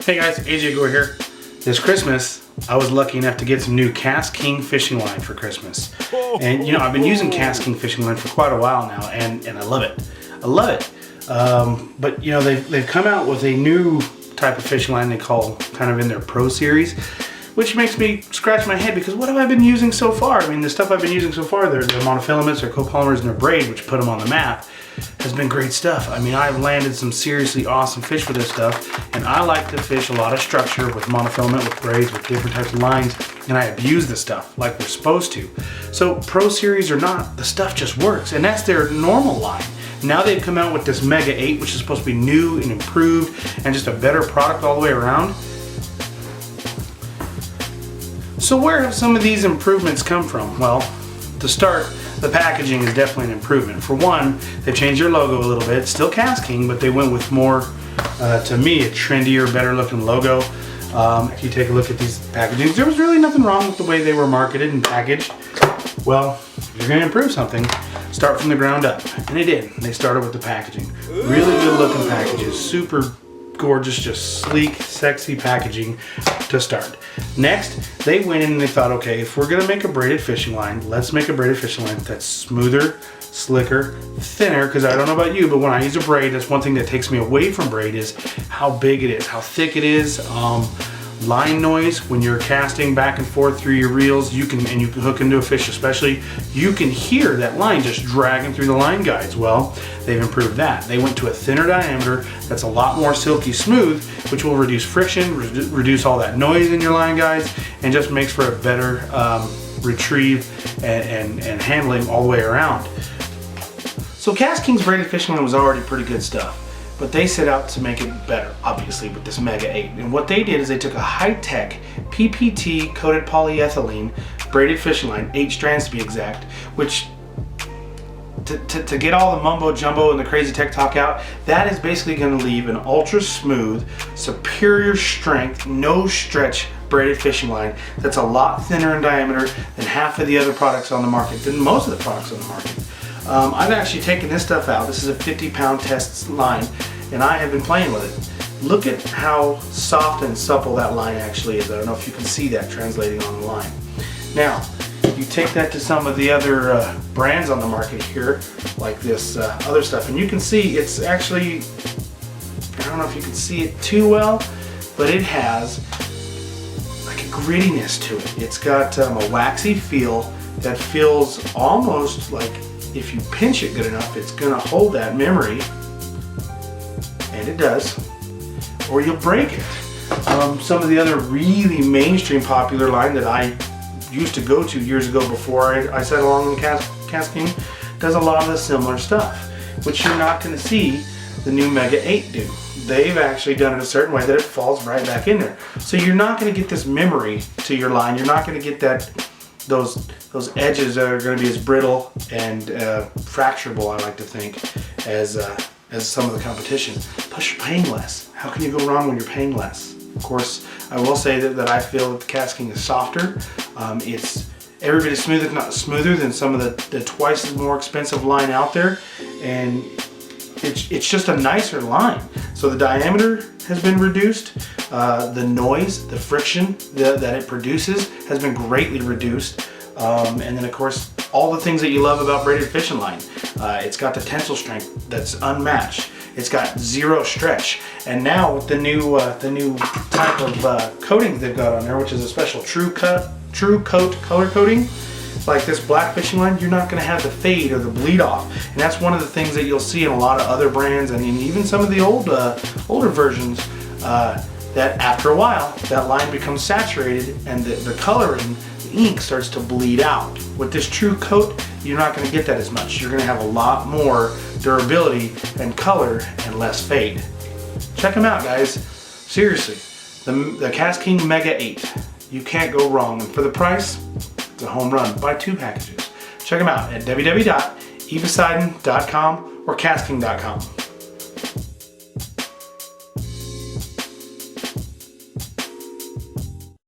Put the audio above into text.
Hey guys, AJ Gore here. This Christmas, I was lucky enough to get some new KastKing fishing line for Christmas. And you know, I've been using KastKing fishing line for quite a while now, and I love it. I love it. But you know, they've come out with a new type of fishing line they call kind of in their Pro series, which makes me scratch my head because what have I been using so far? I mean, the stuff I've been using so far, their monofilaments, their copolymers, and their Braid, which put them on the map, has been great stuff. I mean, I've landed some seriously awesome fish with this stuff, and I like to fish a lot of structure with monofilament, with braids, with different types of lines, and I abuse the stuff like we're supposed to. So Pro Series or not, the stuff just works, and that's their normal line. Now they've come out with this Mega8, which is supposed to be new and improved, and just a better product all the way around. So where have some of these improvements come from? Well, to start, the packaging is definitely an improvement. For one, they've changed their logo a little bit. Still KastKing, but they went with more, to me, a trendier, better looking logo. If you take a look at these packagings, there was really nothing wrong with the way they were marketed and packaged. Well, if you're gonna improve something, start from the ground up. And they did. They started with the packaging. Really good looking packages, super gorgeous, just sleek, sexy packaging to start. Next, they went in and they thought, okay, if we're gonna make a braided fishing line, let's make a braided fishing line that's smoother, slicker, thinner, because I don't know about you, but when I use a braid, that's one thing that takes me away from braid is how big it is, how thick it is. Line noise, when you're casting back and forth through your reels, you can hook into a fish especially, you can hear that line just dragging through the line guides. Well, they've improved that. They went to a thinner diameter that's a lot more silky smooth, which will reduce friction, reduce all that noise in your line guides, and just makes for a better retrieve and handling all the way around. So KastKing's braided fishing line was already pretty good stuff, but they set out to make it better, obviously, with this Mega8. And what they did is they took a high-tech PPT coated polyethylene braided fishing line, 8 strands to be exact, which to get all the mumbo jumbo and the crazy tech talk out, that is basically going to leave an ultra smooth, superior strength, no stretch braided fishing line that's a lot thinner in diameter than half of the other products on the market, than most of the products on the market. I've actually taken this stuff out. This is a 50-pound test line, and I have been playing with it. Look at how soft and supple that line actually is. I don't know if you can see that translating on the line. Now, you take that to some of the other brands on the market here, like this other stuff, and you can see it's actually, I don't know if you can see it too well, but it has like a grittiness to it. It's got a waxy feel that feels almost like if you pinch it good enough, it's gonna hold that memory, and it does, or you'll break it. Some of the other really mainstream popular line that I used to go to years ago before I set along with KastKing does a lot of the similar stuff, which you're not gonna see the new Mega8 do. They've actually done it a certain way that it falls right back in there. So you're not gonna get this memory to your line. You're not gonna get that those edges that are going to be as brittle and fracturable, I like to think, as some of the competition. Plus, you're paying less. How can you go wrong when you're paying less? Of course, I will say that I feel that the KastKing is softer. It's every bit smoother, if not smoother, than some of the twice as more expensive line out there, and it's just a nicer line. So the diameter has been reduced. The noise, the friction that it produces has been greatly reduced. And then of course, all the things that you love about braided fishing line. It's got the tensile strength that's unmatched. It's got zero stretch. And now with the new type of coating they've got on there, which is a special True Coat color coating, like this black fishing line, you're not going to have the fade or the bleed off, and that's one of the things that you'll see in a lot of other brands, and even some of the older versions, that after a while that line becomes saturated and the coloring, the ink starts to bleed out. With this True Coat, you're not going to get that as much. You're going to have a lot more durability and color and less fade. Check them out, guys. Seriously, the KastKing Mega8. You can't go wrong, and for the price, a home run. Buy 2 packages. Check them out at www.eposeidon.com or KastKing.com.